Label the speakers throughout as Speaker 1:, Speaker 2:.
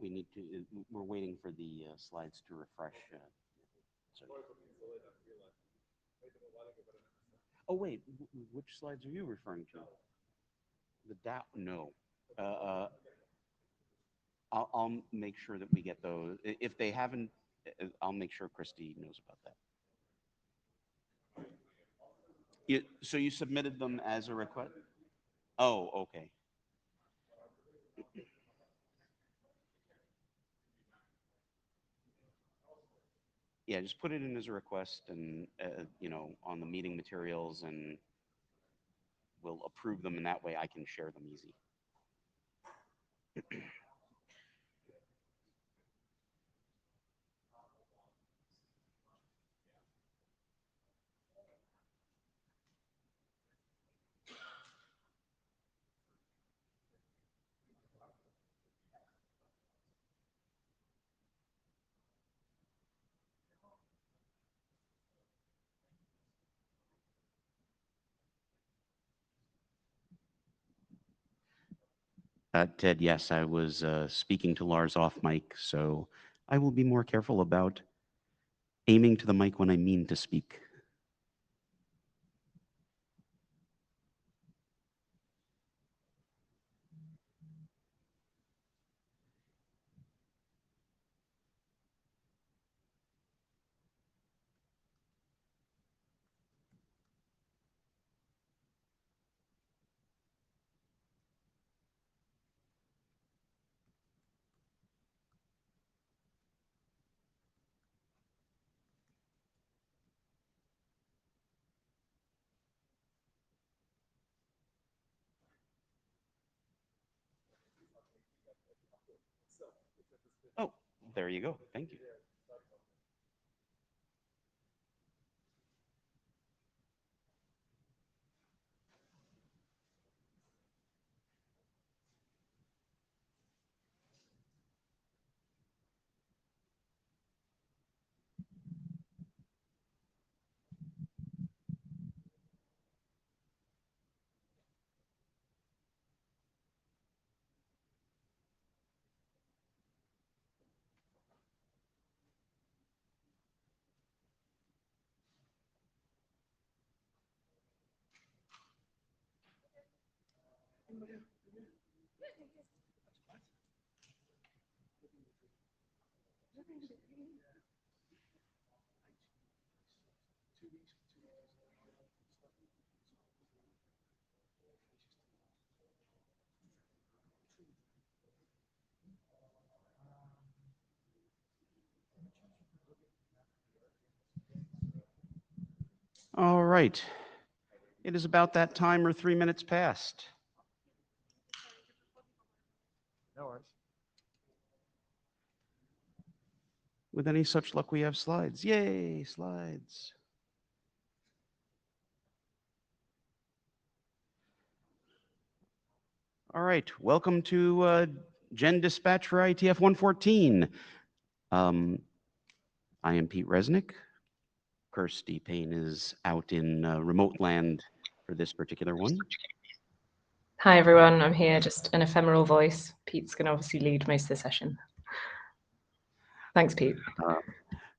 Speaker 1: We need to, we're waiting for the slides to refresh. So. Oh, wait, which slides are you referring to? The DAO? No. I'll make sure that we get those. If they haven't, I'll make sure Christy knows about that. So you submitted them as a request? Oh, okay. Yeah, just put it in as a request and, on the meeting materials, and we'll approve them, and that way I can share them easy. Ted, yes, I was speaking to Lars off mic, so I will be more careful about aiming to the mic when I mean to speak. Oh, there you go. Thank you. All right. It is about that time, or 3 minutes past.
Speaker 2: No worries.
Speaker 1: With any such luck, we have slides. Yay, slides. All right, welcome to Gendispatch for IETF114. I am Pete Resnick. Kirsty Payne is out in remote land for this particular one.
Speaker 3: Hi everyone, I'm here, just an ephemeral voice. Pete's going to obviously lead most of the session. Thanks, Pete.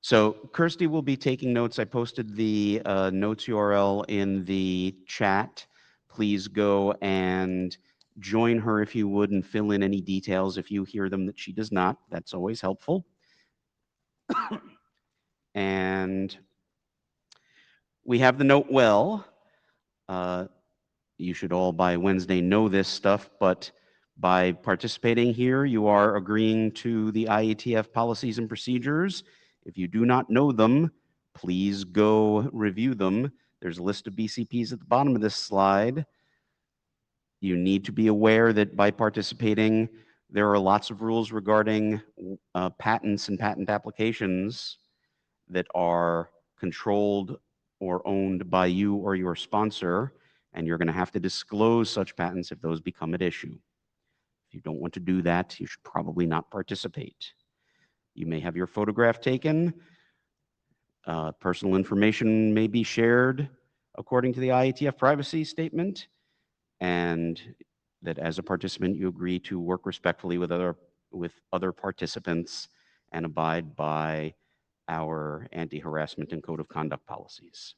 Speaker 1: So Kirsty will be taking notes. I posted the notes URL in the chat. Please go and join her if you would, and fill in any details if you hear them that she does not. That's always helpful. And we have the note well. You should all by Wednesday know this stuff, but by participating here, you are agreeing to the IETF policies and procedures. If you do not know them, please go review them. There's a list of BCPs at the bottom of this slide. You need to be aware that by participating, there are lots of rules regarding patents and patent applications that are controlled or owned by you or your sponsor, and you're going to have to disclose such patents if those become at issue. If you don't want to do that, you should probably not participate. You may have your photograph taken. Personal information may be shared according to the IETF privacy statement, and that as a participant, you agree to work respectfully with other with other participants and abide by our anti-harassment and code of conduct policies.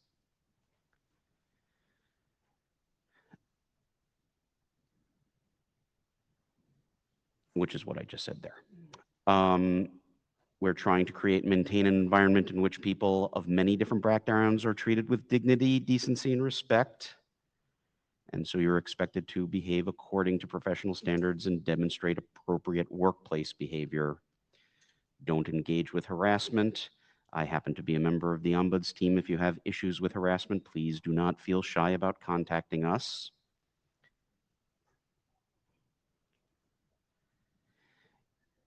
Speaker 1: Which is what I just said there. We're trying to create and maintain an environment in which people of many different backgrounds are treated with dignity, decency, and respect. And so you're expected to behave according to professional standards and demonstrate appropriate workplace behavior. Don't engage with harassment. I happen to be a member of the Ombuds team. If you have issues with harassment, please do not feel shy about contacting us.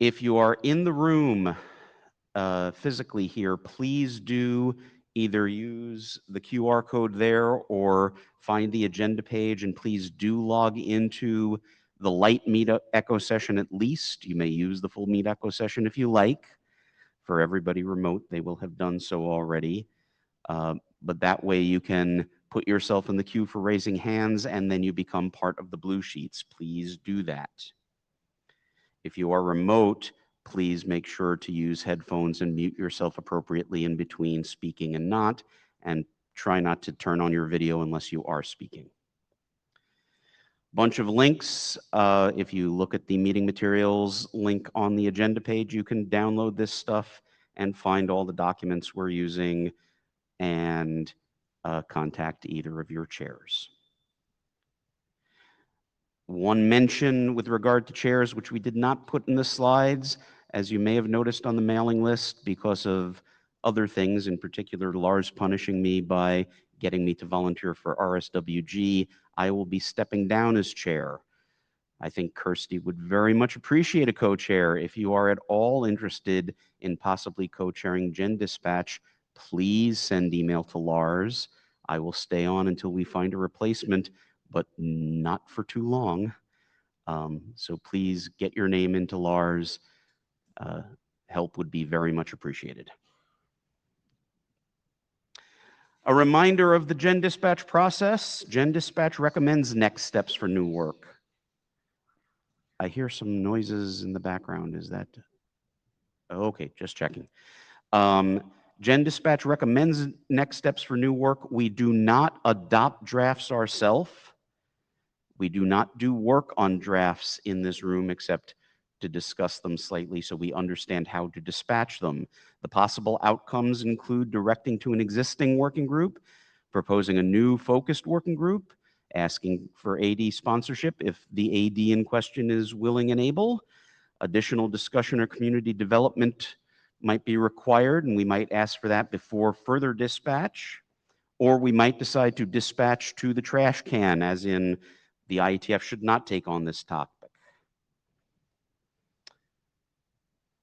Speaker 1: If you are in the room physically here, please do either use the QR code there or find the agenda page, and please do log into the light Meet Echo session at least. You may use the full Meet Echo session if you like. For everybody remote, they will have done so already. But that way you can put yourself in the queue for raising hands, and then you become part of the blue sheets. Please do that. If you are remote, please make sure to use headphones and mute yourself appropriately in between speaking and not, and try not to turn on your video unless you are speaking. Bunch of links. If you look at the meeting materials link on the agenda page, you can download this stuff and find all the documents we're using and contact either of your chairs. One mention with regard to chairs, which we did not put in the slides, as you may have noticed on the mailing list, because of other things, in particular Lars punishing me by getting me to volunteer for RSWG, I will be stepping down as chair. I think Kirsty would very much appreciate a co-chair. If you are at all interested in possibly co-chairing Gendispatch, please send email to Lars. I will stay on until we find a replacement, but not for too long. So please get your name into Lars. Help would be very much appreciated. A reminder of the Gendispatch process. Gendispatch recommends next steps for new work. I hear some noises in the background. Is that? Okay, just checking. Gendispatch recommends next steps for new work. We do not adopt drafts ourselves. We do not do work on drafts in this room except to discuss them slightly so we understand how to dispatch them. The possible outcomes include directing to an existing working group, proposing a new focused working group, asking for AD sponsorship if the AD in question is willing and able. Additional discussion or community development might be required, and we might ask for that before further dispatch. Or we might decide to dispatch to the trash can, as in the IETF should not take on this topic.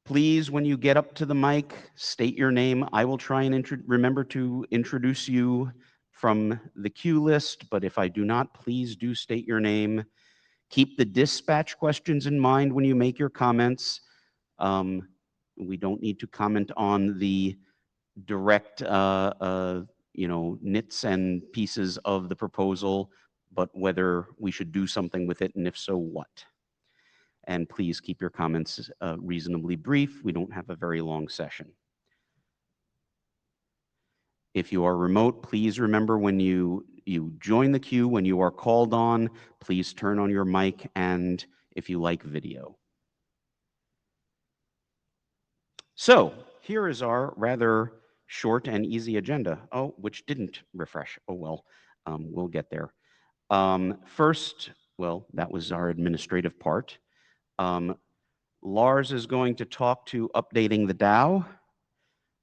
Speaker 1: Please, when you get up to the mic, state your name. I will try and remember to introduce you from the queue list, but if I do not, please do state your name. Keep the dispatch questions in mind when you make your comments. We don't need to comment on the direct nits and pieces of the proposal, but whether we should do something with it, and if so, what. And please keep your comments reasonably brief. We don't have a very long session. If you are remote, please remember when you join the queue, when you are called on, please turn on your mic and if you like video. So here is our rather short and easy agenda. Oh, which didn't refresh. Oh, well, we'll get there. First, well, that was our administrative part. Lars is going to talk to updating the DAO.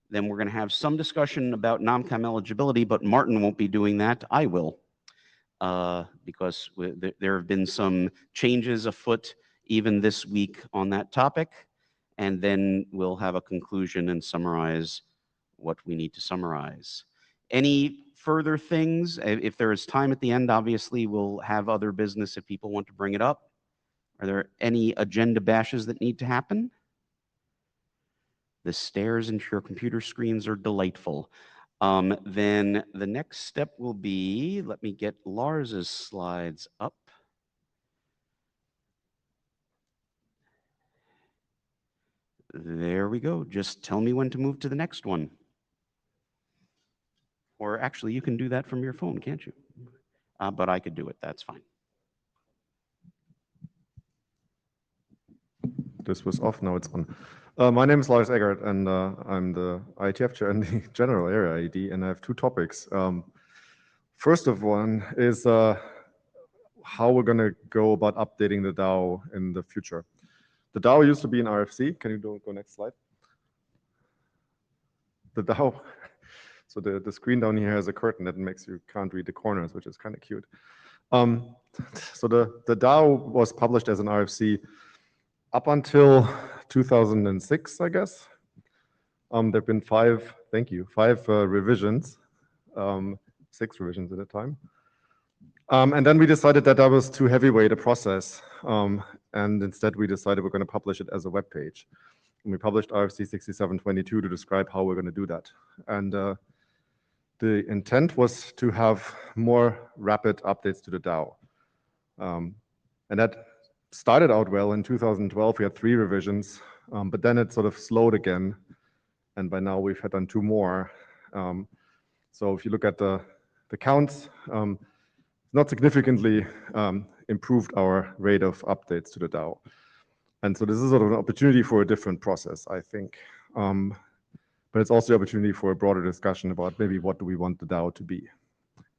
Speaker 1: Then we're going to have some discussion about NOMCOM eligibility, but Martin won't be doing that. I will, because there have been some changes afoot even this week on that topic. And then we'll have a conclusion and summarize what we need to summarize. Any further things? If there is time at the end, obviously we'll have other business if people want to bring it up. Are there any agenda bashes that need to happen? The stares into your computer screens are delightful. Then the next step will be, let me get Lars's slides up. There we go. Just tell me when to move to the next one. Or actually, you can do that from your phone, can't you? But I could do it. That's fine.
Speaker 2: This was off, now it's on. My name is Lars Eggert, and I'm the IETF chair in the general area ID, and I have two topics. First of one is how we're going to go about updating the DAO in the future. The DAO used to be an RFC. Can you go next slide? The DAO, so the screen down here has a curtain that makes you can't read the corners, which is kind of cute. So the DAO was published as an RFC up until 2006, I guess. There have been five revisions, 6 revisions at a time. And then we decided that was too heavyweight a process. And instead we decided we're going to publish it as a web page. And we published RFC 6722 to describe how we're going to do that. And the intent was to have more rapid updates to the DAO. And that started out well. In 2012, we had 3 revisions, but then it sort of slowed again. And by now we've had done 2 more. So if you look at the counts, not significantly improved our rate of updates to the DAO. And so this is sort of an opportunity for a different process, I think. But it's also the opportunity for a broader discussion about maybe what do we want the DAO to be.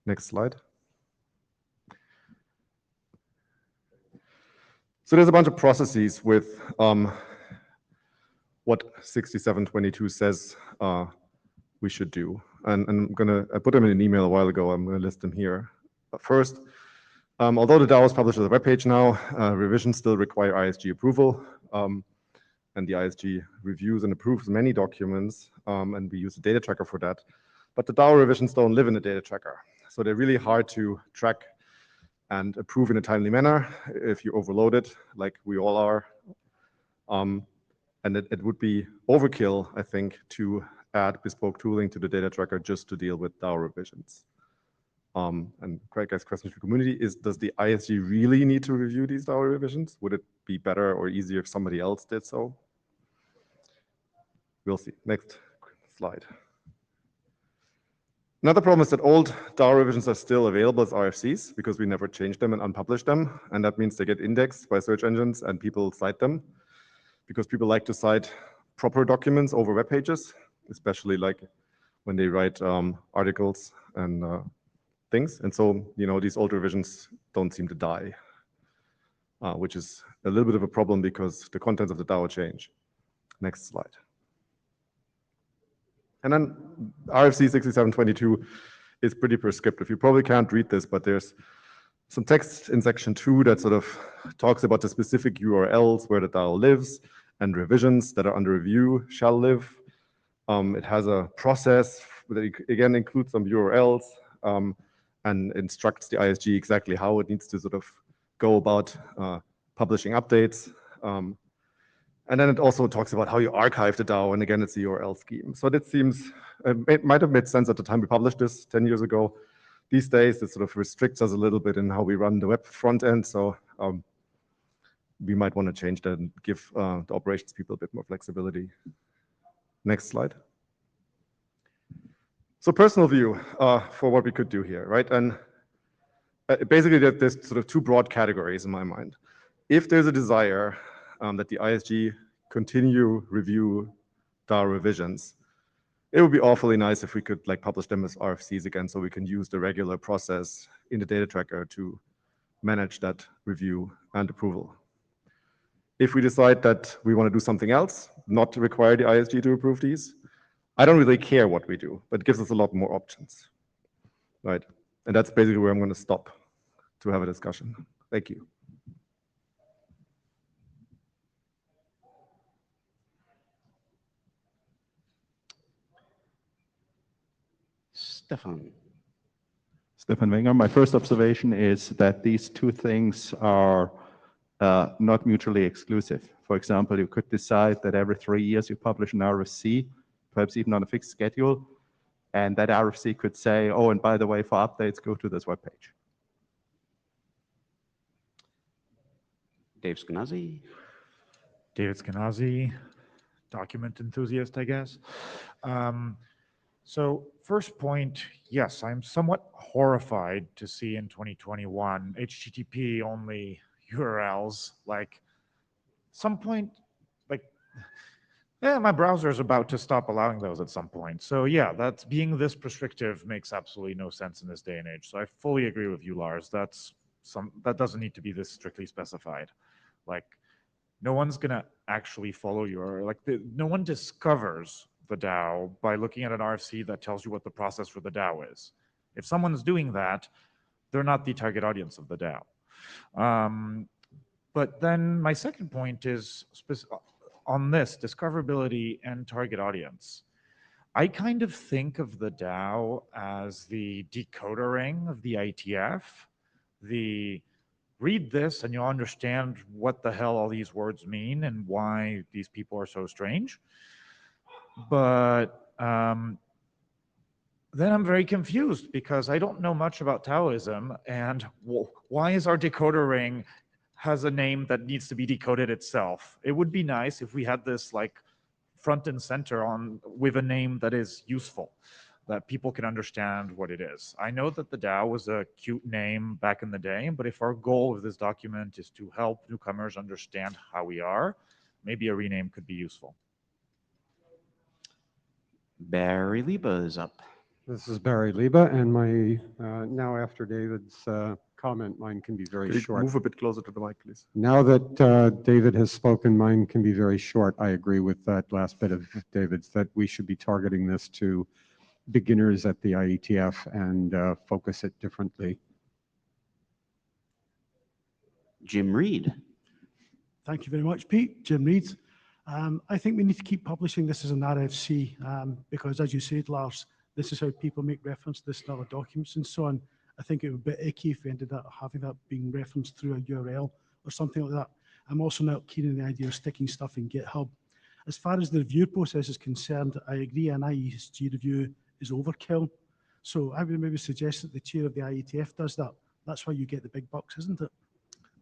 Speaker 2: Next slide. So there's a bunch of processes with what 6722 says we should do. And I put them in an email a while ago. I'm going to list them here. But first, although the DAO is published as a web page now, revisions still require ISG approval. And the ISG reviews and approves many documents, and we use a data tracker for that. But the DAO revisions don't live in the data tracker. So they're really hard to track and approve in a timely manner if you overload it, like we all are. And it would be overkill, I think, to add bespoke tooling to the data tracker just to deal with DAO revisions. And Craig has questions for community is, does the ISG really need to review these DAO revisions? Would it be better or easier if somebody else did so? We'll see. Next slide. Another problem is that old DAO revisions are still available as RFCs because we never changed them and unpublished them. And that means they get indexed by search engines and people cite them because people like to cite proper documents over web pages, especially like when they write articles and things. And so, these old revisions don't seem to die, which is a little bit of a problem because the contents of the DAO change. Next slide. And then RFC 6722 is pretty prescriptive. You probably can't read this, but there's some text in section 2 that sort of talks about the specific URLs where the DAO lives and revisions that are under review shall live. It has a process that again includes some URLs and instructs the ISG exactly how it needs to sort of go about publishing updates. And then it also talks about how you archive the DAO, and again, it's the URL scheme. So that seems, it might have made sense at the time we published this 10 years ago. These days, it sort of restricts us a little bit in how we run the web front end. So we might want to change that and give the operations people a bit more flexibility. Next slide. So personal view for what we could do here, right? And basically, there's sort of 2 broad categories in my mind. If there's a desire that the ISG continue review DAO revisions, it would be awfully nice if we could publish them as RFCs again so we can use the regular process in the data tracker to manage that review and approval. If we decide that we want to do something else, not to require the ISG to approve these, I don't really care what we do, but it gives us a lot more options, right? And that's basically where I'm going to stop to have a discussion. Thank you.
Speaker 1: Stefan.
Speaker 4: Stefan Wenger. My first observation is that these 2 things are not mutually exclusive. For example, you could decide that every 3 years you publish an RFC, perhaps even on a fixed schedule, and that RFC could say, oh, and by the way, for updates, go to this webpage.
Speaker 1: Dave Skenazy.
Speaker 5: David Skenazy. document enthusiast, I guess. So first point, yes, I'm somewhat horrified to see in 2021 HTTP only URLs. Like some point, like, yeah, my browser is about to stop allowing those at some point. So yeah, that's being this prescriptive makes absolutely no sense in this day and age. So I fully agree with you, Lars. That doesn't need to be this strictly specified. Like, no one's gonna actually follow no one discovers the DAO by looking at an RFC that tells you what the process for the DAO is. If someone's doing that, they're not the target audience of the DAO. But then my second point is on this discoverability and target audience. I kind of think of the DAO as the decoder ring of the IETF, the read this and you'll understand what the hell all these words mean and why these people are so strange. But then I'm very confused because I don't know much about Taoism, and why is our decoder ring has a name that needs to be decoded itself? It would be nice if we had this like front and center with a name that is useful, that people can understand what it is. I know that the DAO was a cute name back in the day, but if our goal of this document is to help newcomers understand how we are, maybe a rename could be useful.
Speaker 1: Barry Liba is up.
Speaker 6: This is Barry Liba, and my now after David's comment, mine can be very
Speaker 2: Could you
Speaker 6: short.
Speaker 2: move a bit closer to the mic, please?
Speaker 6: Now that David has spoken, mine can be very short. I agree with that last bit of David's, that we should be targeting this to beginners at the IETF and focus it differently.
Speaker 1: Jim Reed.
Speaker 7: Thank you very much, Pete. Jim Reed. I think we need to keep publishing this as an RFC because, as you said, Lars, this is how people make reference to this in other documents and so on. I think it would be icky if we ended up having that being referenced through a URL or something like that. I'm also not keen on the idea of sticking stuff in GitHub. As far as the review process is concerned, I agree an IESG review is overkill. So I would maybe suggest that the chair of the IETF does that. That's why you get the big bucks, isn't it?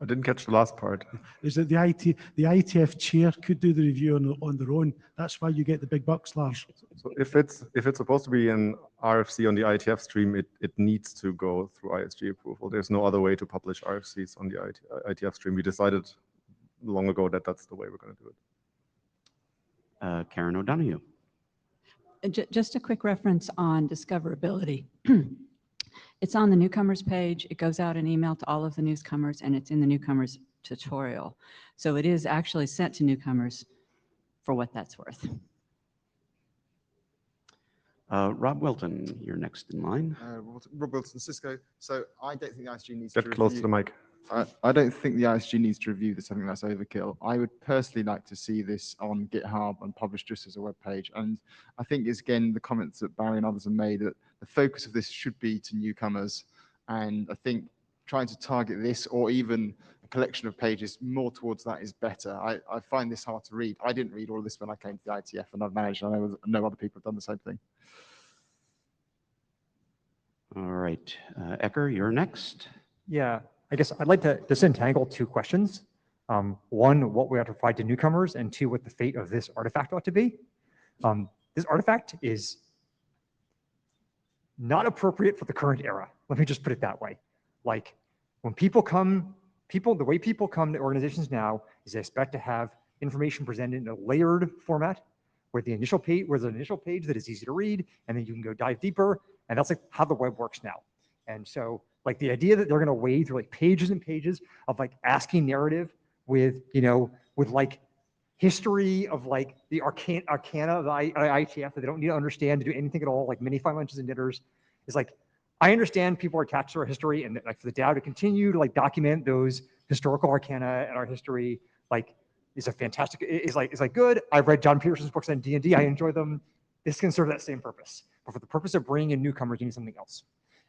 Speaker 2: I didn't catch the last part.
Speaker 7: Is that the IETF chair could do the review on their own. That's why you get the big bucks, Lars.
Speaker 2: So if it's supposed to be an RFC on the IETF stream, it needs to go through ISG approval. There's no other way to publish RFCs on the IETF stream. We decided long ago that that's the way we're going to do it.
Speaker 1: Karen O'Donoghue.
Speaker 8: Just a quick reference on discoverability. It's on the newcomers page. It goes out an email to all of the newcomers, and it's in the newcomers tutorial. So it is actually sent to newcomers for what that's worth.
Speaker 1: Rob Wilton, you're next in line.
Speaker 9: Rob Wilton, Cisco. So I don't think the ISG needs
Speaker 2: Get close to the mic.
Speaker 9: I don't think the ISG needs to review this. I think that's overkill. I would personally like to see this on GitHub and published just as a web page. And I think it's, again, the comments that Barry and others have made, that the focus of this should be to newcomers. And I think trying to target this or even a collection of pages more towards that is better. I find this hard to read. I didn't read all of this when I came to the IETF, and I've managed, I know other people have done the same thing.
Speaker 1: All right, Ecker, you're next.
Speaker 10: Yeah, I guess I'd like to disentangle two questions. One, what we have to provide to newcomers, and two, what the fate of this artifact ought to be. This artifact is not appropriate for the current era. Let me just put it that way. Like, when people come, the way people come to organizations now is they expect to have information presented in a layered format, where the initial page, where there's an initial page that is easy to read, and then you can go dive deeper, and that's like how the web works now. And so, like, the idea that they're going to wade through like pages and pages of like ASCII narrative with, you know, with like history of like the arcana of the IETF that they don't need to understand to do anything at all, like many fine lunches and dinners, is like, I understand people are attached to our history, and like for the DAO to continue to like document those historical arcana and our history, like, is a fantastic, is like good. I've read John Peterson's books on D&D. I enjoy them. This can serve that same purpose. But for the purpose of bringing in newcomers, you need something else.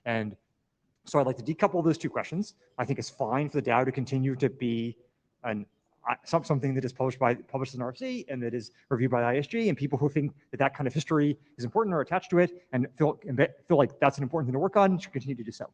Speaker 10: And so I'd like to decouple those two questions. I think it's fine for the DAO to continue to be something that is published as an RFC and that is reviewed by the ISG, and people who think that that kind of history is important or attached to it and feel like that's an important thing to work on should continue to do so.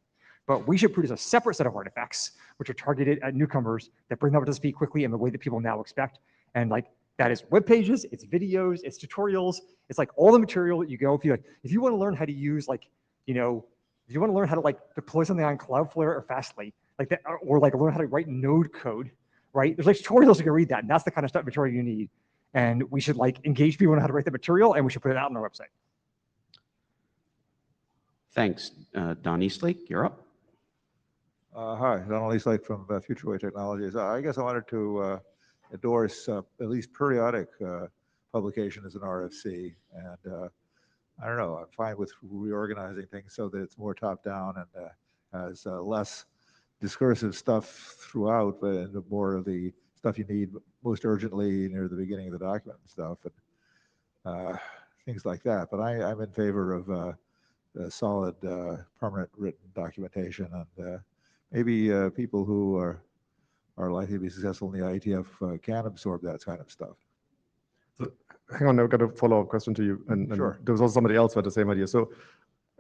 Speaker 10: But we should produce a separate set of artifacts which are targeted at newcomers that bring them up to speed quickly in the way that people now expect. And like, That is web pages, it's videos, it's tutorials. It's like all the material that you go, if you want to learn how to use if you want to learn how to deploy something on Cloudflare or Fastly, like that, or learn how to write node code, right? There's tutorials you can read that, and that's the kind of stuff material you need. And we should engage people on how to write the material, and we should put it out on our website.
Speaker 1: Thanks. Don Eastlake, you're up.
Speaker 11: Hi, Donald Eastlake from Futureway Technologies. I guess I wanted to endorse at least periodic publication as an RFC. And I don't know, I'm fine with reorganizing things so that it's more top-down and has less discursive stuff throughout, but more of the stuff you need most urgently near the beginning of the document and stuff, and things like that. But I'm in favor of solid, permanent written documentation, and maybe people who are likely to be successful in the IETF can absorb that kind of stuff.
Speaker 2: So, hang on, I've got a follow-up question to you. And
Speaker 11: Sure.
Speaker 2: there was also somebody else who had the same idea. So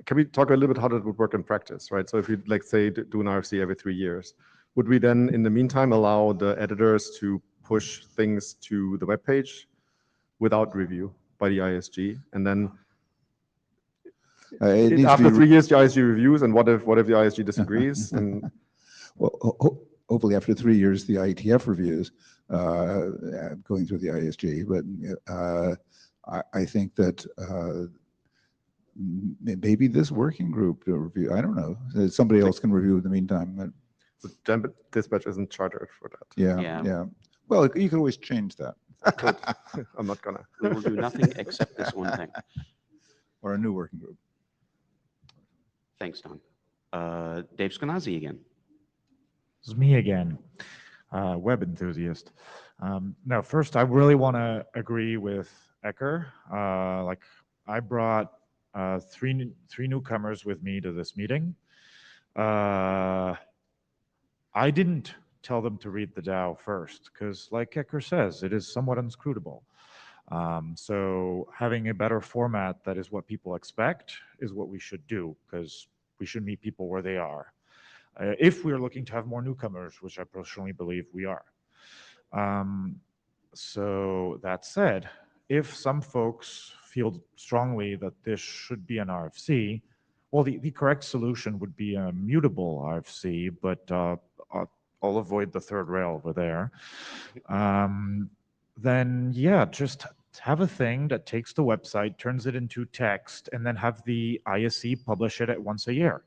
Speaker 2: can we talk a little bit how that would work in practice, right? So if you say do an RFC every 3 years, would we then in the meantime allow the editors to push things to the webpage without review by the ISG? And then after 3 years, the ISG reviews, and what if the ISG disagrees? And
Speaker 11: well, hopefully after 3 years, the IETF reviews going through the ISG. But I think that maybe this working group to review. I don't know. Somebody else can review in the meantime.
Speaker 2: So Gendispatch isn't chartered for that.
Speaker 11: Yeah. Well, you can always change that.
Speaker 2: I'm not gonna.
Speaker 1: We will do nothing except this one thing.
Speaker 11: Or a new working group.
Speaker 1: Thanks, Don. Dave Skenazy again.
Speaker 5: This is me again, web enthusiast. No, first, I really want to agree with Ecker. I brought three newcomers with me to this meeting. I didn't tell them to read the DAO first, because like Ecker says, it is somewhat inscrutable. So having a better format that is what people expect is what we should do, because we should meet people where they are. If we're looking to have more newcomers, which I personally believe we are. So that said, if some folks feel strongly that this should be an RFC, well, the correct solution would be a mutable RFC, but I'll avoid the third rail over there. Then yeah, just have a thing that takes the website, turns it into text, and then have the ISC publish it at once a year.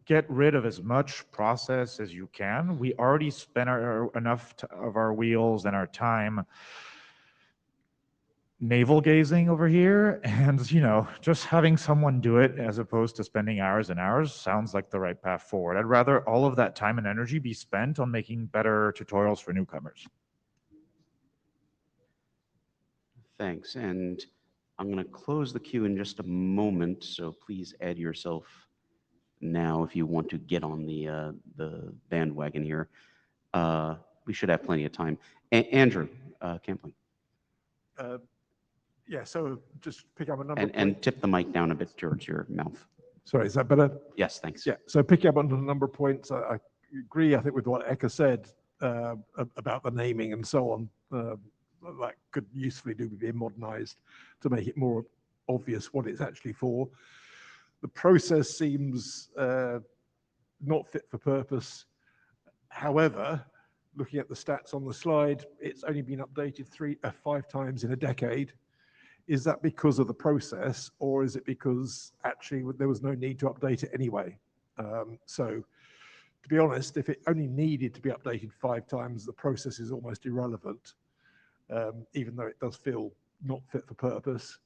Speaker 5: Get rid of as much process as you can. We already spent enough of our wheels and our time navel gazing over here, and just having someone do it as opposed to spending hours and hours sounds like the right path forward. I'd rather all of that time and energy be spent on making better tutorials for newcomers.
Speaker 1: Thanks. And I'm going to close the queue in just a moment, so please add yourself now if you want to get on the bandwagon here. We should have plenty of time. Andrew Campling.
Speaker 12: Yeah, so just pick up a number.
Speaker 1: And tip the mic down a bit towards your mouth.
Speaker 12: Sorry, is that better?
Speaker 1: Yes, thanks.
Speaker 12: Yeah, so picking up on a number of points, I agree, I think, with what Ecker said about the naming and so on. That could usefully be modernized to make it more obvious what it's actually for. The process seems not fit for purpose. However, looking at the stats on the slide, it's only been updated 5 times in a decade. Is that because of the process, or is it because actually there was no need to update it anyway? So to be honest, if it only needed to be updated 5 times, the process is almost irrelevant, even though it does feel not fit for purpose.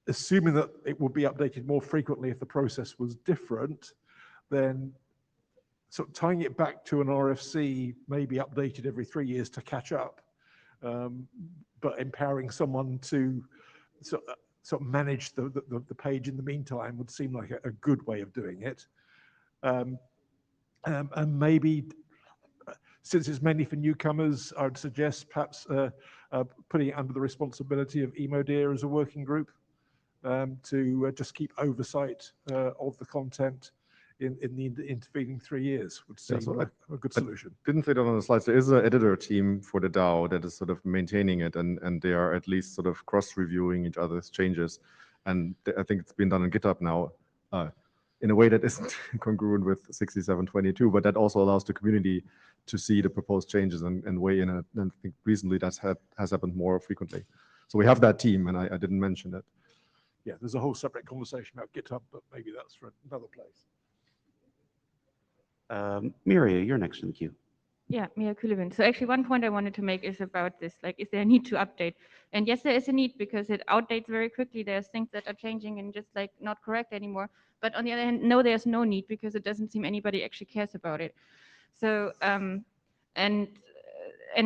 Speaker 12: Assuming that it would be updated more frequently if the process was different, then sort of tying it back to an RFC, maybe updated every 3 years to catch up, but empowering someone to sort of manage the page in the meantime would seem like a good way of doing it. And maybe, since it's mainly for newcomers, I would suggest perhaps putting it under the responsibility of Emodeer as a working group to just keep oversight of the content in the intervening 3 years would seem
Speaker 2: Yeah, so
Speaker 12: like a good
Speaker 2: I
Speaker 12: solution.
Speaker 2: didn't say that on the slides. There is an editor team for the DAO that is sort of maintaining it, and they are at least sort of cross-reviewing each other's changes. And I think it's been done on GitHub now in a way that isn't congruent with 6722, but that also allows the community to see the proposed changes and weigh in. And I think recently has happened more frequently. So we have that team, and I didn't mention it.
Speaker 12: Yeah, there's a whole separate conversation about GitHub, but maybe that's for another place.
Speaker 1: Miria, you're next in the queue.
Speaker 13: Yeah, Mia Kulevin. So actually one point I wanted to make is about this, like, is there a need to update? And yes, there is a need because it outdates very quickly. There's things that are changing and just like not correct anymore. But on the other hand, no, there's no need because it doesn't seem anybody actually cares about it. So, and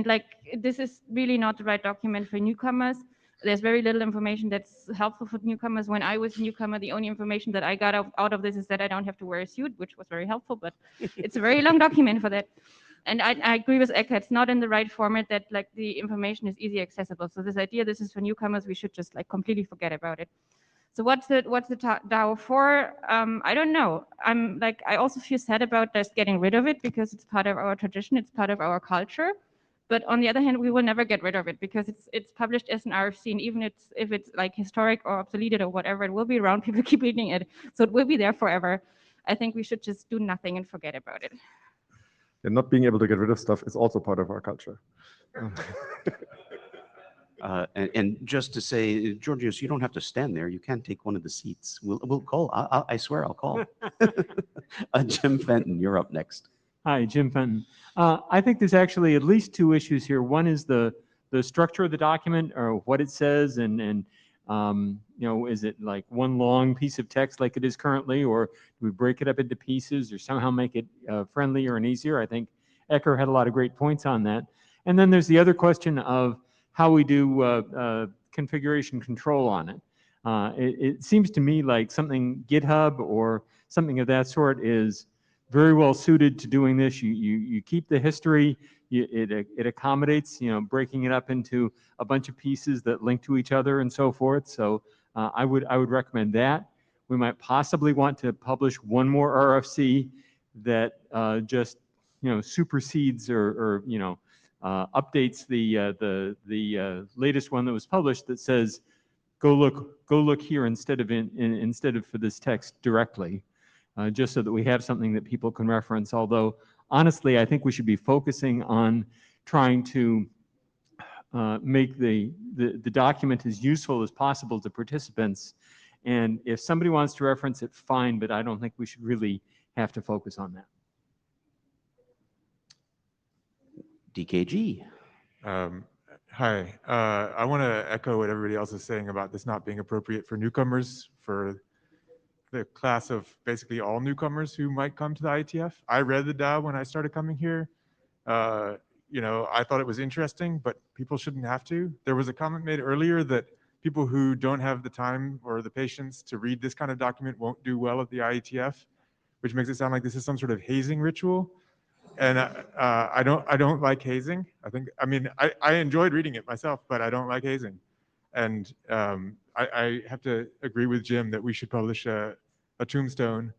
Speaker 13: like, this is really not the right document for newcomers. There's very little information that's helpful for newcomers. When I was a newcomer, the only information that I got out of this is that I don't have to wear a suit, which was very helpful, but it's a very long document for that. And I agree with Eka, it's not in the right format that like the information is easy accessible. So this idea, this is for newcomers, we should just like completely forget about it. So what's the DAO for? I don't know. I also feel sad about just getting rid of it because it's part of our tradition, it's part of our culture. But on the other hand, we will never get rid of it because it's published as an RFC, and even if it's like historic or obsoleted or whatever, it will be around. People keep reading it, so it will be there forever. I think we should just do nothing and forget about it.
Speaker 2: And not being able to get rid of stuff is also part of our culture.
Speaker 1: And just to say, Georgios, you don't have to stand there. You can take one of the seats. We'll call. I swear I'll call. Jim Fenton, you're up next.
Speaker 14: Hi, Jim Fenton. I think there's actually at least two issues here. One is the structure of the document or what it says, and you know, is it like one long piece of text like it is currently, or do we break it up into pieces or somehow make it friendlier and easier? I think Ecker had a lot of great points on that. And then there's the other question of how we do configuration control on it. It seems to me like something GitHub or something of that sort is very well suited to doing this. You keep the history, it accommodates, you know, breaking it up into a bunch of pieces that link to each other and so forth. So I would recommend that. We might possibly want to publish one more RFC that just, you know, supersedes or you know, updates the latest one that was published that says, go look here instead of for this text directly. Just so that we have something that people can reference. Although, honestly, I think we should be focusing on trying to make the document as useful as possible to participants. And if somebody wants to reference it, fine, but I don't think we should really have to focus on that.
Speaker 1: DKG.
Speaker 15: Hi, I want to echo what everybody else is saying about this not being appropriate for newcomers, for the class of basically all newcomers who might come to the IETF. I read the DAO when I started coming here. You know, I thought it was interesting, but people shouldn't have to. There was a comment made earlier that people who don't have the time or the patience to read this kind of document won't do well at the IETF, which makes it sound like this is some sort of hazing ritual. And I don't like hazing. I mean, I enjoyed reading it myself, but I don't like hazing. And I have to agree with Jim that we should publish a tombstone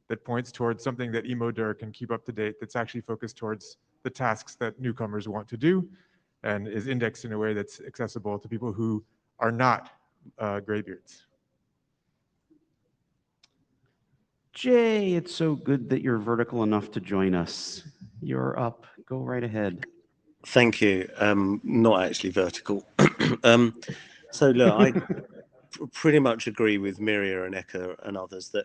Speaker 15: that points towards something that Emo.dir can keep up to date, that's actually focused towards the tasks that newcomers want to do and is indexed in a way that's accessible to people who are not graybeards.
Speaker 1: Jay, it's so good that you're vertical enough to join us. You're up. Go right ahead.
Speaker 16: Thank you. Not actually vertical. So look, I pretty much agree with Miria and Eka and others that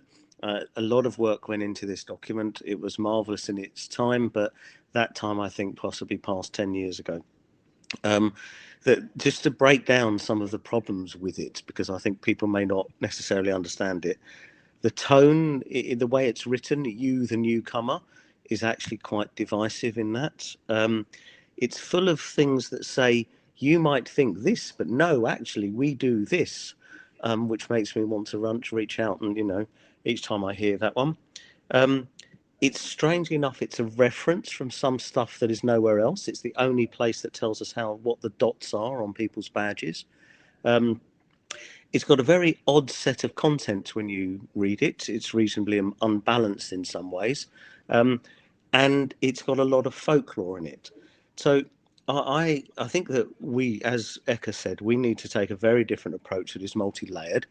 Speaker 16: a lot of work went into this document. It was marvelous in its time, but that time I think possibly past 10 years ago. That just to break down some of the problems with it, because I think people may not necessarily understand it. The tone, the way it's written, you the newcomer, is actually quite divisive in that. It's full of things that say, you might think this, but no, actually, we do this, which makes me want to reach out and, you know, each time I hear that one. It's strangely enough, it's a reference from some stuff that is nowhere else. It's the only place that tells us what the dots are on people's badges. It's got a very odd set of content when you read it. It's reasonably unbalanced in some ways, and it's got a lot of folklore in it. So I think that we, as Eka said, we need to take a very different approach that is multi-layered.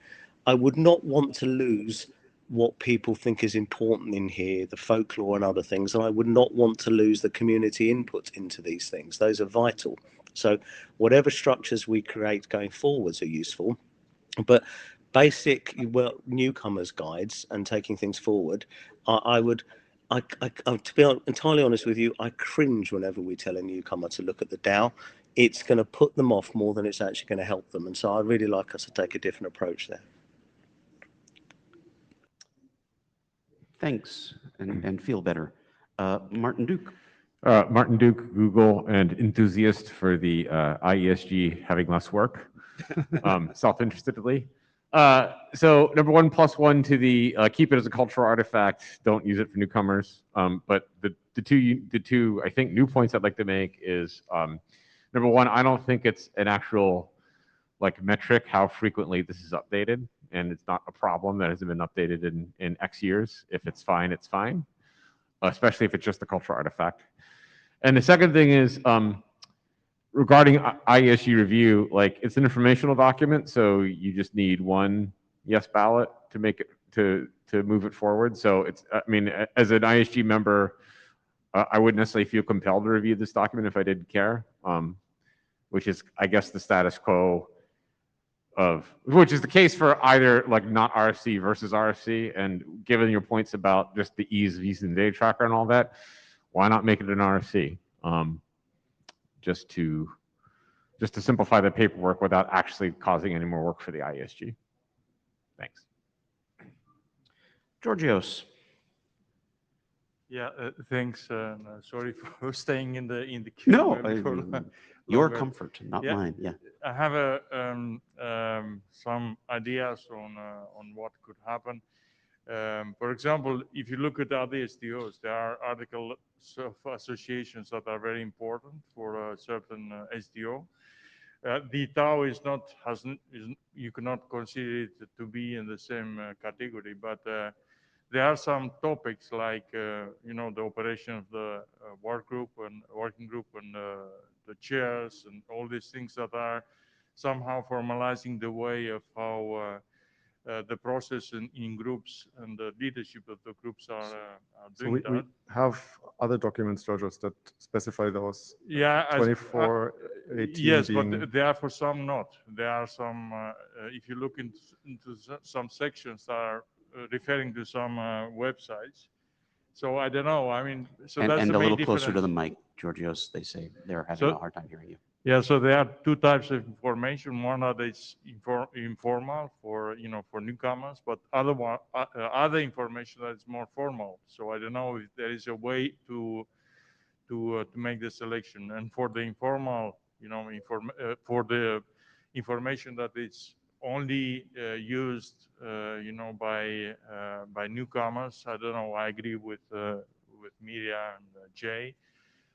Speaker 16: I would not want to lose what people think is important in here, the folklore and other things, and I would not want to lose the community input into these things. Those are vital. So whatever structures we create going forwards are useful. But basic, well, newcomers guides and taking things forward, I would, to be entirely honest with you, I cringe whenever we tell a newcomer to look at the DAO. It's going to put them off more than it's actually going to help them. And so I'd really like us to take a different approach there.
Speaker 1: Thanks, and feel better. Martin Duke.
Speaker 17: Martin Duke, Google, and enthusiast for the IESG having less work, self-interestedly. So number one, +1 to the keep it as a cultural artifact, don't use it for newcomers. But the two I think new points I'd like to make is number one, I don't think it's an actual like metric how frequently this is updated, and it's not a problem that hasn't been updated in X years. If it's fine, it's fine, especially if it's just a cultural artifact. And the second thing is regarding IESG review, like it's an informational document, so you just need one yes ballot to make it to move it forward. So it's, I mean, as an IESG member, I wouldn't necessarily feel compelled to review this document if I didn't care, which is, I guess, the status quo of, which is the case for either like not RFC versus RFC. And given your points about just the ease of using the data tracker and all that, why not make it an RFC? Just to simplify the paperwork without actually causing any more work for the IESG. Thanks.
Speaker 1: Georgios.
Speaker 18: Yeah, thanks. Sorry for staying in the queue.
Speaker 1: No, your comfort, not mine. Yeah.
Speaker 18: I have some ideas on what could happen. For example, if you look at other SDOs, there are articles of associations that are very important for a certain SDO. The DAO is not, you cannot consider it to be in the same category, but there are some topics like, you know, the operation of the working group and the chairs and all these things that are somehow formalizing the way of how the process in groups and the leadership of the groups are doing
Speaker 2: so we have other documents, Georgios, that specify those.
Speaker 18: Yeah,
Speaker 2: 24, 18
Speaker 18: yes,
Speaker 2: being...
Speaker 18: but there are for some not. There are some, if you look into some sections that are referring to some websites. So I don't know. I mean, so that's
Speaker 1: and
Speaker 18: the
Speaker 1: a
Speaker 18: main
Speaker 1: little closer to the
Speaker 18: difference.
Speaker 1: mic, Georgios. They say they're having a hard time hearing you.
Speaker 18: Yeah, so there are two types of information. One that is informal for, you know, for newcomers, but other information that is more formal. So I don't know if there is a way to make the selection. And for the informal, you know, for the information that is only used, you know, by newcomers, I don't know. I agree with Miria and Jay.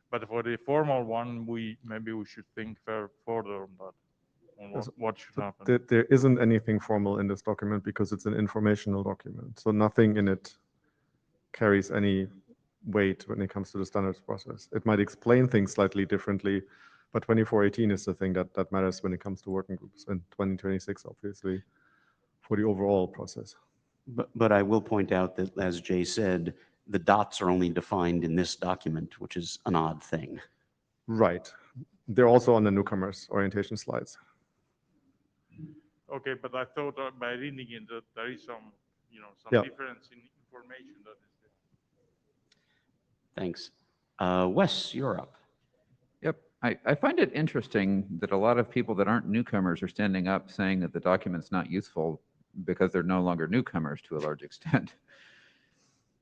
Speaker 18: But for the formal one, maybe we should think further on that, on what should happen.
Speaker 2: There isn't anything formal in this document because it's an informational document. So nothing in it carries any weight when it comes to the standards process. It might explain things slightly differently, but 2418 is the thing that matters when it comes to working groups, and 2026, obviously, for the overall process.
Speaker 1: But I will point out that, as Jay said, the dots are only defined in this document, which is an odd thing.
Speaker 2: Right. They're also on the newcomers orientation slides.
Speaker 18: Okay, but I thought by reading it that there is some, you know, some difference in information that is there.
Speaker 1: Thanks. Wes, you're up.
Speaker 19: Yep. I find it interesting that a lot of people that aren't newcomers are standing up saying that the document's not useful because they're no longer newcomers to a large extent.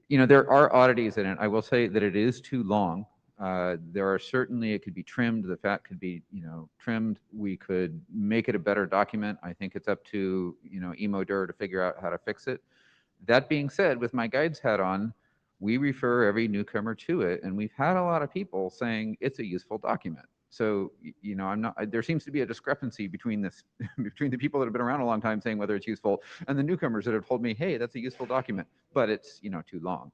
Speaker 19: You know, there are oddities in it. I will say that it is too long. There are certainly, it could be trimmed. The fat could be, you know, trimmed. We could make it a better document. I think it's up to, you know, Emodur to figure out how to fix it. That being said, with my guides hat on, we refer every newcomer to it. And we've had a lot of people saying it's a useful document. So, there seems to be a discrepancy between this, between the people that have been around a long time saying whether it's useful and the newcomers that have told me, hey, that's a useful document, but it's, too long.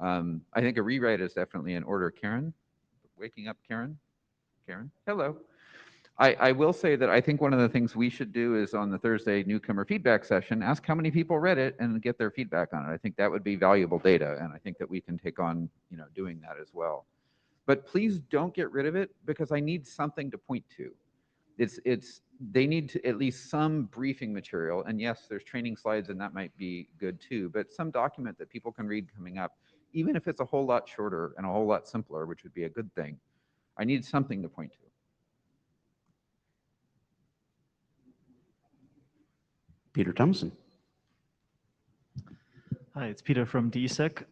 Speaker 19: I think a rewrite is definitely in order. Karen, waking up, Karen? Karen, hello. I will say that I think one of the things we should do is on the Thursday newcomer feedback session, ask how many people read it and get their feedback on it. I think that would be valuable data, and I think that we can take on, doing that as well. But please don't get rid of it, because I need something to point to. They need to at least some briefing material, and yes, there's training slides, and that might be good too, but some document that people can read coming up, even if it's a whole lot shorter and a whole lot simpler, which would be a good thing. I need something to point to.
Speaker 1: Peter Thompson.
Speaker 20: Hi, it's Peter from DSEC.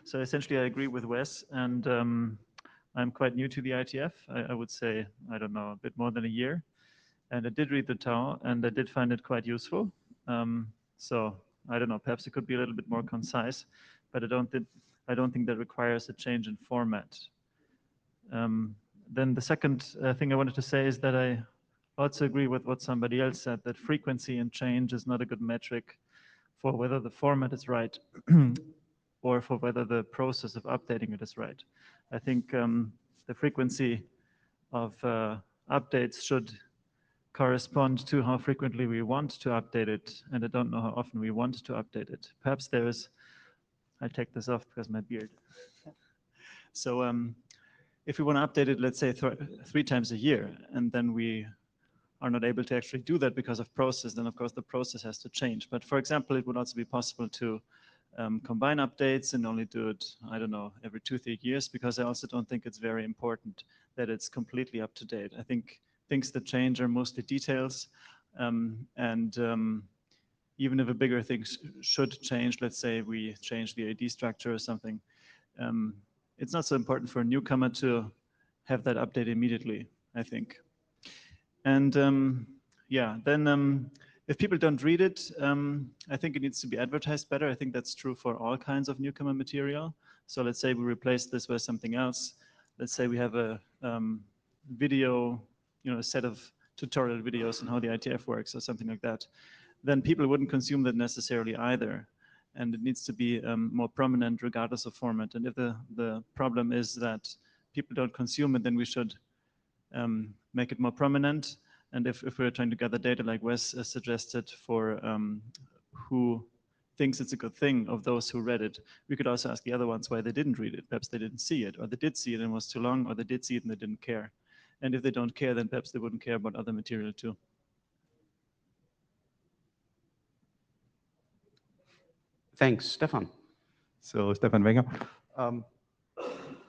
Speaker 20: So essentially, I agree with Wes, and I'm quite new to the IETF. I would say, I don't know, a bit more than a year. And I did read the TAO, and I did find it quite useful. So I don't know, perhaps it could be a little bit more concise, but I don't think that requires a change in format. Then the second thing I wanted to say is that I also agree with what somebody else said, that frequency and change is not a good metric for whether the format is right or for whether the process of updating it is right. I think the frequency of updates should correspond to how frequently we want to update it, and I don't know how often we want to update it. Perhaps there is, I'll take this off because my beard. So if we want to update it, let's say 3 times a year, and then we are not able to actually do that because of process, then of course the process has to change. But for example, it would also be possible to combine updates and only do it, I don't know, every 2-3 years, because I also don't think it's very important that it's completely up to date. I think things that change are mostly details, and even if a bigger thing should change, let's say we change the AD structure or something, it's not so important for a newcomer to have that update immediately, I think. And yeah, then if people don't read it, I think it needs to be advertised better. I think that's true for all kinds of newcomer material. So let's say we replace this with something else. Let's say we have a video, a set of tutorial videos on how the IETF works or something like that. Then people wouldn't consume that necessarily either. And it needs to be more prominent regardless of format. And if the problem is that people don't consume it, then we should make it more prominent. And if we're trying to gather data like Wes suggested for who thinks it's a good thing of those who read it, we could also ask the other ones why they didn't read it. Perhaps they didn't see it, or they did see it and it was too long, or they did see it and they didn't care. And if they don't care, then perhaps they wouldn't care about other material too.
Speaker 1: Thanks, Stefan.
Speaker 4: So Stefan Wenger.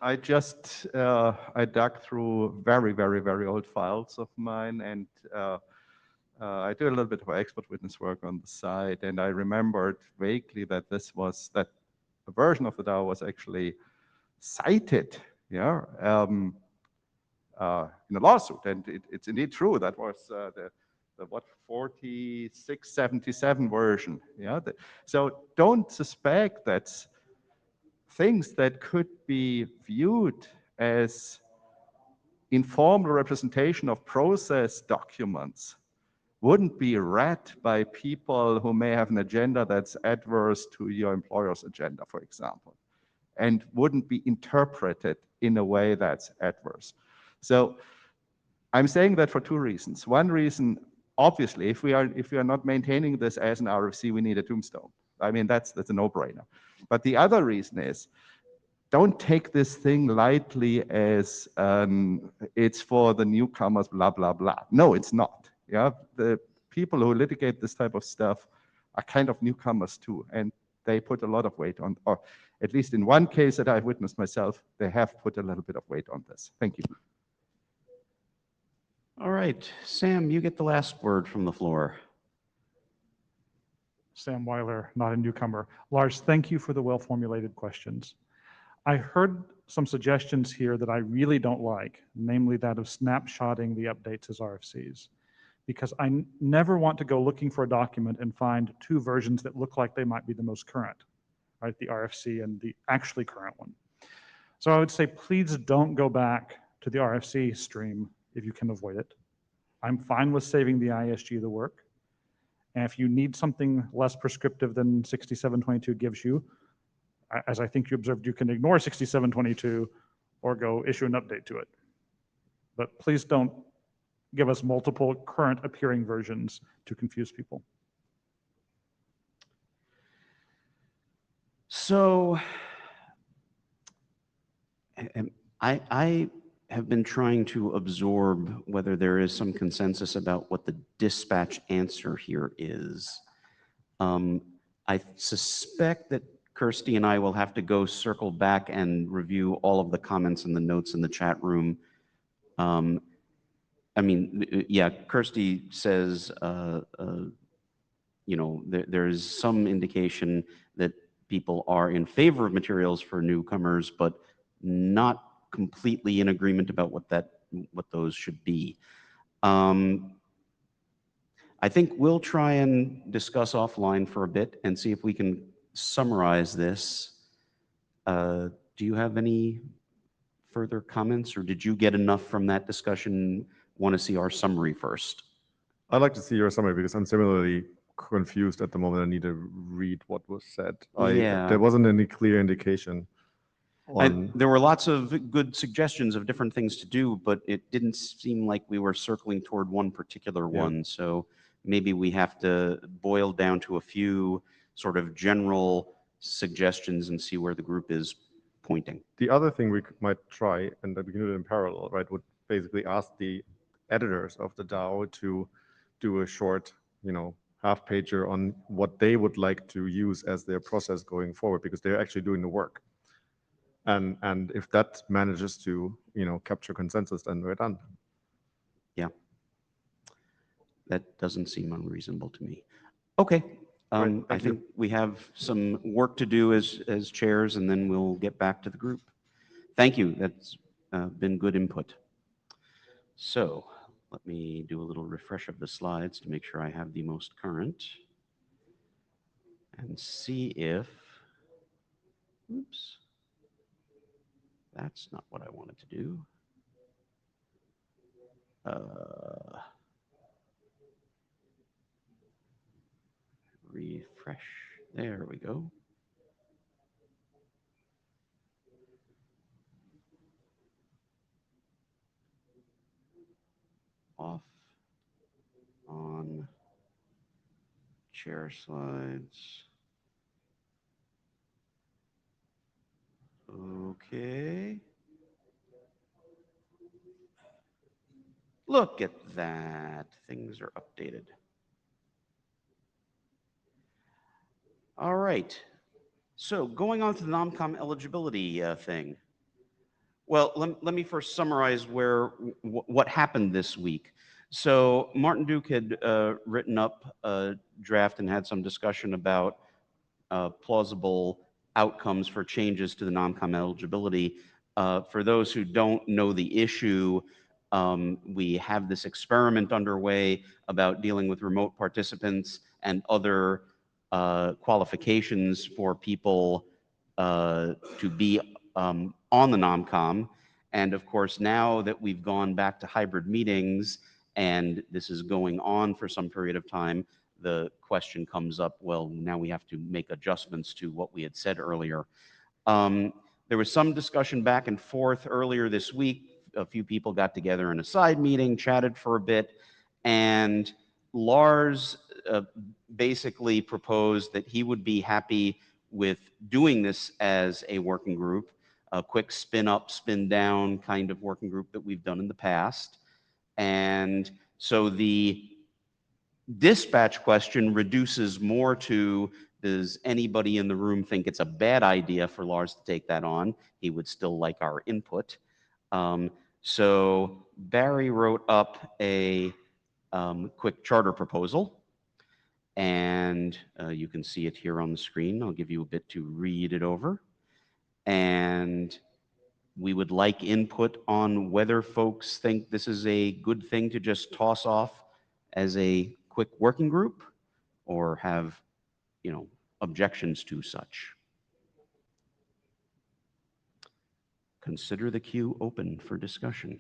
Speaker 4: I just, I dug through very, very, very old files of mine, and I did a little bit of expert witness work on the side, and I remembered vaguely that that a version of the DAO was actually cited, yeah, in a lawsuit, and it's indeed true. That was the what, 4677 version, yeah. So don't suspect that things that could be viewed as informal representation of process documents wouldn't be read by people who may have an agenda that's adverse to your employer's agenda, for example, and wouldn't be interpreted in a way that's adverse. So I'm saying that for 2 reasons. One reason, obviously, if we are not maintaining this as an RFC, we need a tombstone. I mean, that's a no-brainer. But the other reason is, don't take this thing lightly as it's for the newcomers, blah, blah, blah. No, it's not. Yeah, the people who litigate this type of stuff are kind of newcomers too, and they put a lot of weight on, or at least in one case that I've witnessed myself, they have put a little bit of weight on this. Thank you.
Speaker 1: All right, Sam, you get the last word from the floor.
Speaker 21: Sam Weiler, not a newcomer. Lars, thank you for the well-formulated questions. I heard some suggestions here that I really don't like, namely that of snapshotting the updates as RFCs, because I never want to go looking for a document and find 2 versions that look like they might be the most current, right? The RFC and the actually current one. So I would say, please don't go back to the RFC stream if you can avoid it. I'm fine with saving the ISG the work. And if you need something less prescriptive than 6722 gives you, as I think you observed, you can ignore 6722 or go issue an update to it. But please don't give us multiple current appearing versions to confuse people.
Speaker 1: So I have been trying to absorb whether there is some consensus about what the dispatch answer here is. I suspect that Kirsty and I will have to go circle back and review all of the comments and the notes in the chat room. I mean, yeah, Kirsty says, you know, there's some indication that people are in favor of materials for newcomers, but not completely in agreement about what those should be. I think we'll try and discuss offline for a bit and see if we can summarize this. Do you have any further comments, or did you get enough from that discussion? Want to see our summary first?
Speaker 2: I'd like to see your summary because I'm similarly confused at the moment. I need to read what was said.
Speaker 1: Yeah.
Speaker 2: There wasn't any clear indication.
Speaker 1: There were lots of good suggestions of different things to do, but it didn't seem like we were circling toward one particular one. So maybe we have to boil down to a few sort of general suggestions and see where the group is pointing.
Speaker 2: The other thing we might try, and that we can do it in parallel, right, would basically ask the editors of the DAO to do a short, you know, half pager on what they would like to use as their process going forward, because they're actually doing the work. And if that manages to, you know, capture consensus, then we're done.
Speaker 1: Yeah. That doesn't seem unreasonable to me. Okay. I think we have some work to do as chairs, and then we'll get back to the group. Thank you. That's been good input. So let me do a little refresh of the slides to make sure I have the most current and see if, oops, that's not what I wanted to do. Refresh. There we go. Off. On. Share slides. Okay. Look at that. Things are updated. All right. So going on to the NOMCOM eligibility thing. Well, let me first summarize what happened this week. So Martin Duke had written up a draft and had some discussion about plausible outcomes for changes to the NOMCOM eligibility. For those who don't know the issue, we have this experiment underway about dealing with remote participants and other qualifications for people to be on the NOMCOM. And of course, now that we've gone back to hybrid meetings and this is going on for some period of time, the question comes up, well, now we have to make adjustments to what we had said earlier. There was some discussion back and forth earlier this week. A few people got together in a side meeting, chatted for a bit, and Lars basically proposed that he would be happy with doing this as a working group, a quick spin up, spin down kind of working group that we've done in the past. And so the dispatch question reduces more to, does anybody in the room think it's a bad idea for Lars to take that on? He would still like our input. So Barry wrote up a quick charter proposal, and you can see it here on the screen. I'll give you a bit to read it over. And we would like input on whether folks think this is a good thing to just toss off as a quick working group or have, you know, objections to such. Consider the queue open for discussion.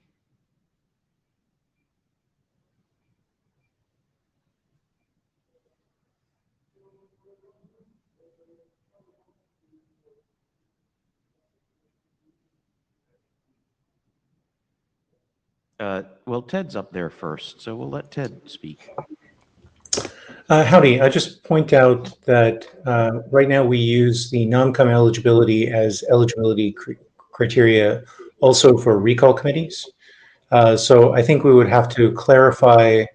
Speaker 1: Well, Ted's up there first, so we'll let Ted speak.
Speaker 3: Howdy. I just point out that right now we use the non-com eligibility as eligibility criteria also for recall committees. So I think we would have to clarify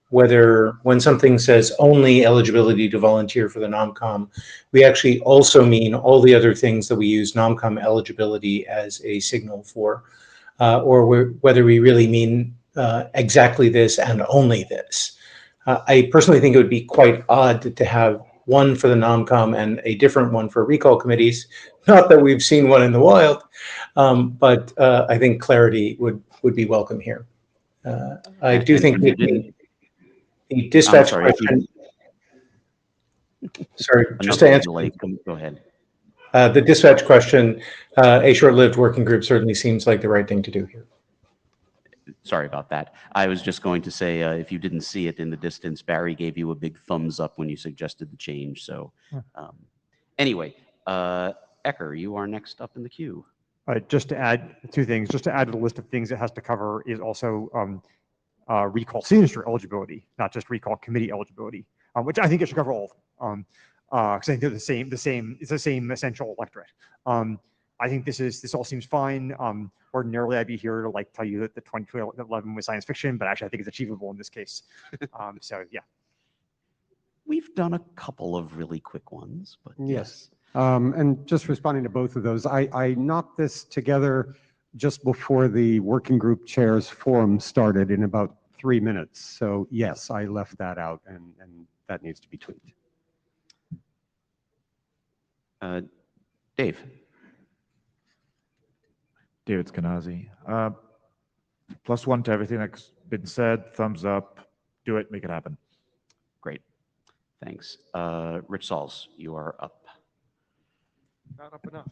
Speaker 3: whether when something says only eligibility to volunteer for the non-com, we actually also mean all the other things that we use non-com eligibility as a signal for, or whether we really mean exactly this and only this. I personally think it would be quite odd to have one for the non-com and a different one for recall committees. Not that we've seen one in the wild, but I think clarity would be welcome here. I do think the dispatch question. Sorry, just to answer.
Speaker 1: Go ahead.
Speaker 3: The dispatch question, a short-lived working group certainly seems like the right thing to do here.
Speaker 1: Sorry about that. I was just going to say, if you didn't see it in the distance, Barry gave you a big thumbs up when you suggested the change. So anyway, Ecker, you are next up in the queue.
Speaker 10: Just to add two things, just to add to the list of things it has to cover is also recall signature eligibility, not just recall committee eligibility, which I think it should cover all of them. Because I think they're it's the same essential electorate. I think this all seems fine. Ordinarily, I'd be here to like tell you that the 2011 was science fiction, but actually I think it's achievable in this case. So yeah.
Speaker 1: We've done a couple of really quick ones, but
Speaker 6: yes. And just responding to both of those, I knocked this together just before the working group chairs forum started in about 3 minutes. So yes, I left that out and that needs to be tweaked.
Speaker 1: Dave.
Speaker 5: David Skanazi. +1 to everything that's been said. Thumbs up. Do it. Make it happen.
Speaker 1: Great. Thanks. Rich Sauls, you are up.
Speaker 22: Not up enough.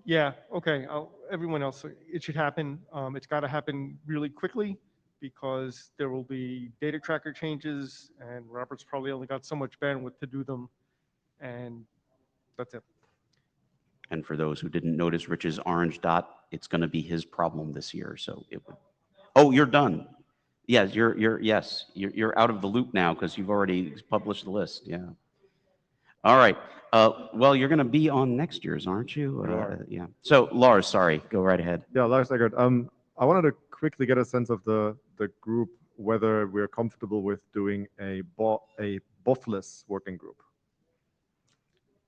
Speaker 22: Yeah, okay. Everyone else, it should happen. It's got to happen really quickly because there will be data tracker changes and Robert's probably only got so much bandwidth to do them. And that's it.
Speaker 1: And for those who didn't notice Rich's orange dot, it's going to be his problem this year. So it would. Oh, you're done. Yes, you're out of the loop now because you've already published the list. Yeah. All right. Well, you're going to be on next year's, aren't you? Yeah. So Lars, sorry, go right ahead.
Speaker 2: Yeah, Lars Eckert. I wanted to quickly get a sense of the group, whether we're comfortable with doing a bothless working group.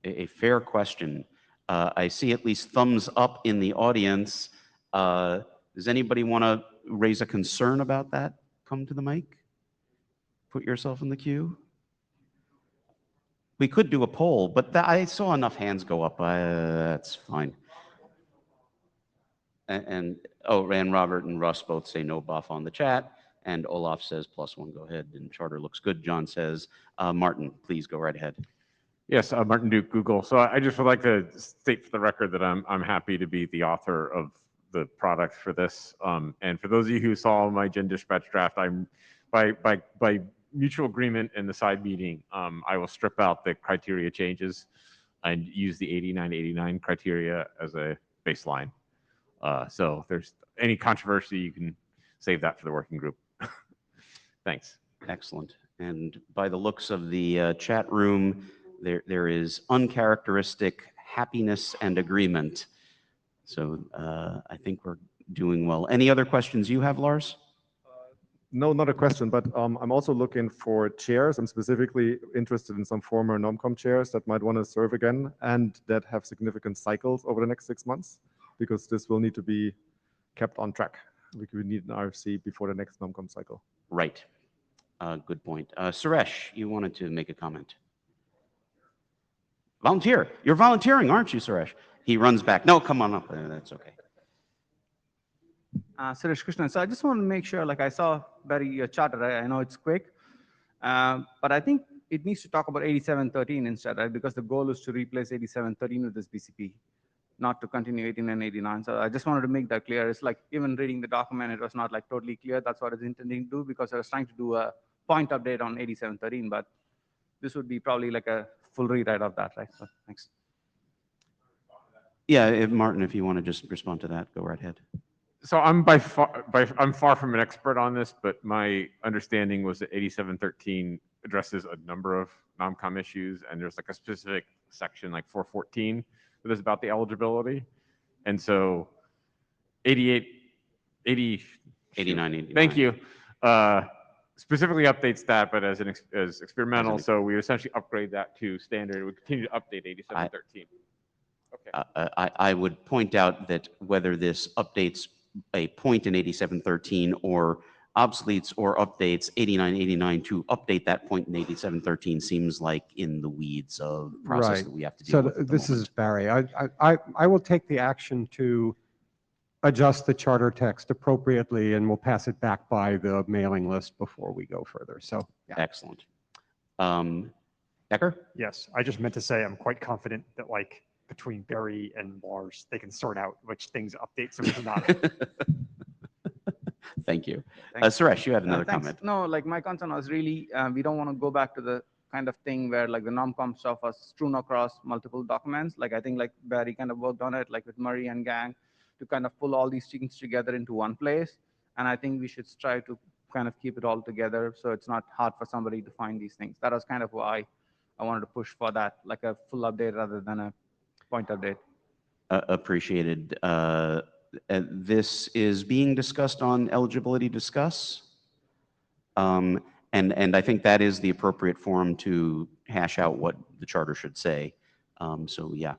Speaker 1: A fair question. I see at least thumbs up in the audience. Does anybody want to raise a concern about that? Come to the mic. Put yourself in the queue. We could do a poll, but I saw enough hands go up. That's fine. And Robert and Russ both say no buff on the chat. And Olaf says +1, go ahead. And Charter looks good. John says, Martin, please go right ahead.
Speaker 17: Yes, Martin Duke, Google. So I just would like to state for the record that I'm happy to be the author of the product for this. And for those of you who saw my Gendispatch draft, I'm by mutual agreement in the side meeting, I will strip out the criteria changes and use the 8989 criteria as a baseline. So if there's any controversy, you can save that for the working group. Thanks.
Speaker 1: Excellent. And by the looks of the chat room, there is uncharacteristic happiness and agreement. So I think we're doing well. Any other questions you have, Lars?
Speaker 2: No, not a question, but I'm also looking for chairs. I'm specifically interested in some former NOMCOM chairs that might want to serve again and that have significant cycles over the next 6 months, because this will need to be kept on track. We need an RFC before the next NOMCOM cycle.
Speaker 1: Right. Good point. Suresh, you wanted to make a comment. Volunteer. You're volunteering, aren't you, Suresh? He runs back. No, come on up. That's okay.
Speaker 23: Suresh Krishnan. So I just want to make sure, like I saw Barry, your charter, I know it's quick, but I think it needs to talk about 8713 instead, right? Because the goal is to replace 8713 with this BCP. not to continue 18 and 89. So I just wanted to make that clear. It's like even reading the document, it was not like totally clear. That's what I was intending to do, because I was trying to do a point update on 8713, but this would be probably like a full rewrite of that, right? So thanks.
Speaker 1: Yeah, Martin, if you want to just respond to that, go right ahead.
Speaker 17: So I'm I'm far from an expert on this, but my understanding was that 8713 addresses a number of non-com issues, and there's like a specific section like 414 that is about the eligibility. And so 89,
Speaker 1: 89.
Speaker 17: Thank you. Specifically updates that, but as experimental. So we essentially upgrade that to standard. We continue to update 8713.
Speaker 1: I would point out that whether this updates a point in 8713 or obsoletes or updates 8989 to update that point in 8713 seems like in the weeds of the process that we have to deal with.
Speaker 6: So this is Barry. I will take the action to adjust the charter text appropriately, and we'll pass it back by the mailing list before we go further. So yeah.
Speaker 1: Excellent. Becker?
Speaker 10: Yes, I just meant to say I'm quite confident that like between Barry and Lars, they can sort out which things update and which not.
Speaker 1: Thank you.
Speaker 23: Thanks.
Speaker 1: Suresh, you had another
Speaker 23: Thanks.
Speaker 1: comment.
Speaker 23: No, like my concern was really, we don't want to go back to the kind of thing where like the non-com stuff was strewn across multiple documents. Like I think like Barry kind of worked on it, like with Murray and gang, to kind of pull all these things together into one place. And I think we should try to kind of keep it all together so it's not hard for somebody to find these things. That was kind of why I wanted to push for that, like a full update rather than a point update.
Speaker 1: Appreciated. This is being discussed on eligibility discuss. And I think that is the appropriate forum to hash out what the charter should say. So yeah.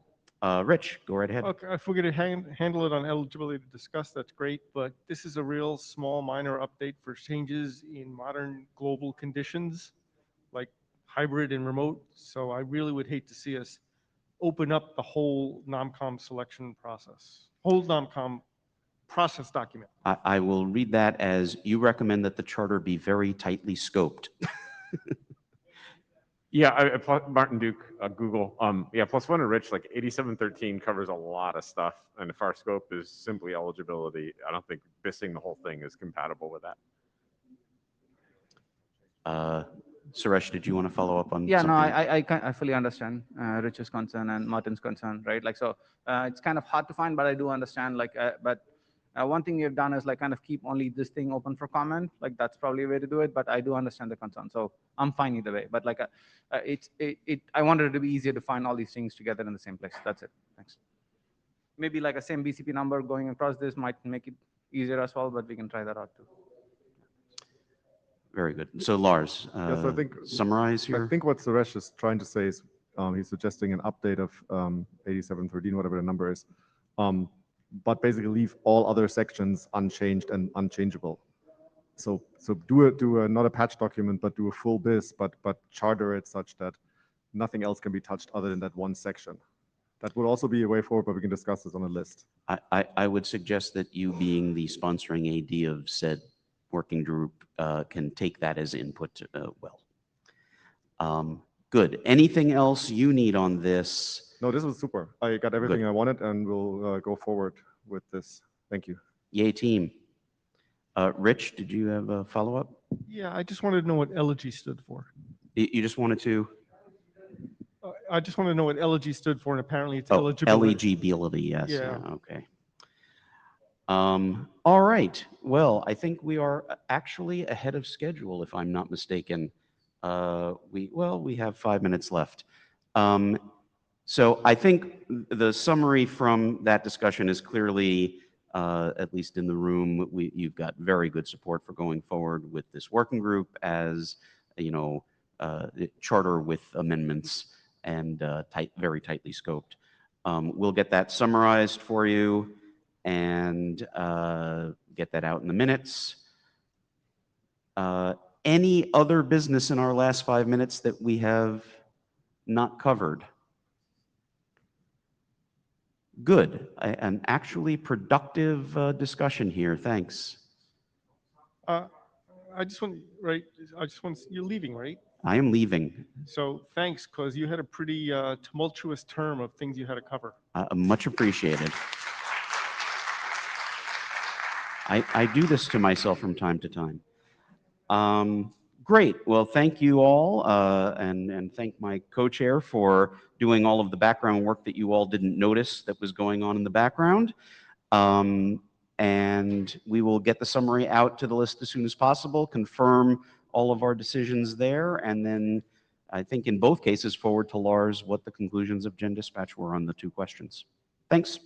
Speaker 1: Rich, go right ahead.
Speaker 22: Okay, if we're going to handle it on eligibility to discuss, that's great, but this is a real small minor update for changes in modern global conditions, like hybrid and remote. So I really would hate to see us open up the whole NOMCOM selection process, whole NOMCOM process document.
Speaker 1: I will read that as you recommend that the charter be very tightly scoped.
Speaker 17: Yeah, Martin Duke, Google. Yeah, +1 and Rich, like 8713 covers a lot of stuff, and if our scope is simply eligibility, I don't think BISing the whole thing is compatible with that.
Speaker 1: Suresh, did you want to follow up on
Speaker 23: Yeah,
Speaker 1: something?
Speaker 23: no, I fully understand Rich's concern and Martin's concern, right? Like, so it's kind of hard to find, but I do understand, like, but one thing we've done is like kind of keep only this thing open for comment. Like that's probably a way to do it, but I do understand the concern. So I'm fine either way, but like I wanted it to be easier to find all these things together in the same place. That's it. Thanks. Maybe like a same BCP number going across this might make it easier as well, but we can try that out too.
Speaker 1: Very good. So Lars,
Speaker 2: yes, I think,
Speaker 1: summarize here.
Speaker 2: I think what Suresh is trying to say is he's suggesting an update of 8713, whatever the number is, but basically leave all other sections unchanged and unchangeable. So do a not a patch document, but do a full BIS, but charter it such that nothing else can be touched other than that one section. That would also be a way forward, but we can discuss this on a list.
Speaker 1: I would suggest that you, being the sponsoring AD of said working group, can take that as input well. Good. Anything else you need on this?
Speaker 2: No, this was super. I got everything
Speaker 1: Good.
Speaker 2: I wanted, and we'll go forward with this. Thank you.
Speaker 1: Yay, team. Rich, did you have a follow-up?
Speaker 22: Yeah, I just wanted to know what elegy stood for.
Speaker 1: You just wanted to?
Speaker 22: I just want to know what elegy stood for, and apparently it's eligibility.
Speaker 1: Eligibility, yes.
Speaker 22: Yeah.
Speaker 1: Okay. All right. Well, I think we are actually ahead of schedule, if I'm not mistaken. We have 5 minutes left. So I think the summary from that discussion is clearly, at least in the room, you've got very good support for going forward with this working group as, you know, charter with amendments and very tightly scoped. We'll get that summarized for you and get that out in the minutes. Any other business in our last 5 minutes that we have not covered? Good. An actually productive discussion here. Thanks.
Speaker 22: I just want, right? You're leaving, right?
Speaker 1: I am leaving.
Speaker 22: So thanks, because you had a pretty tumultuous term of things you had to cover.
Speaker 1: Much appreciated. I do this to myself from time to time. Great. Well, thank you all, and thank my co-chair for doing all of the background work that you all didn't notice that was going on in the background. And we will get the summary out to the list as soon as possible, confirm all of our decisions there, and then I think in both cases forward to Lars what the conclusions of Gendispatch were on the two questions. Thanks.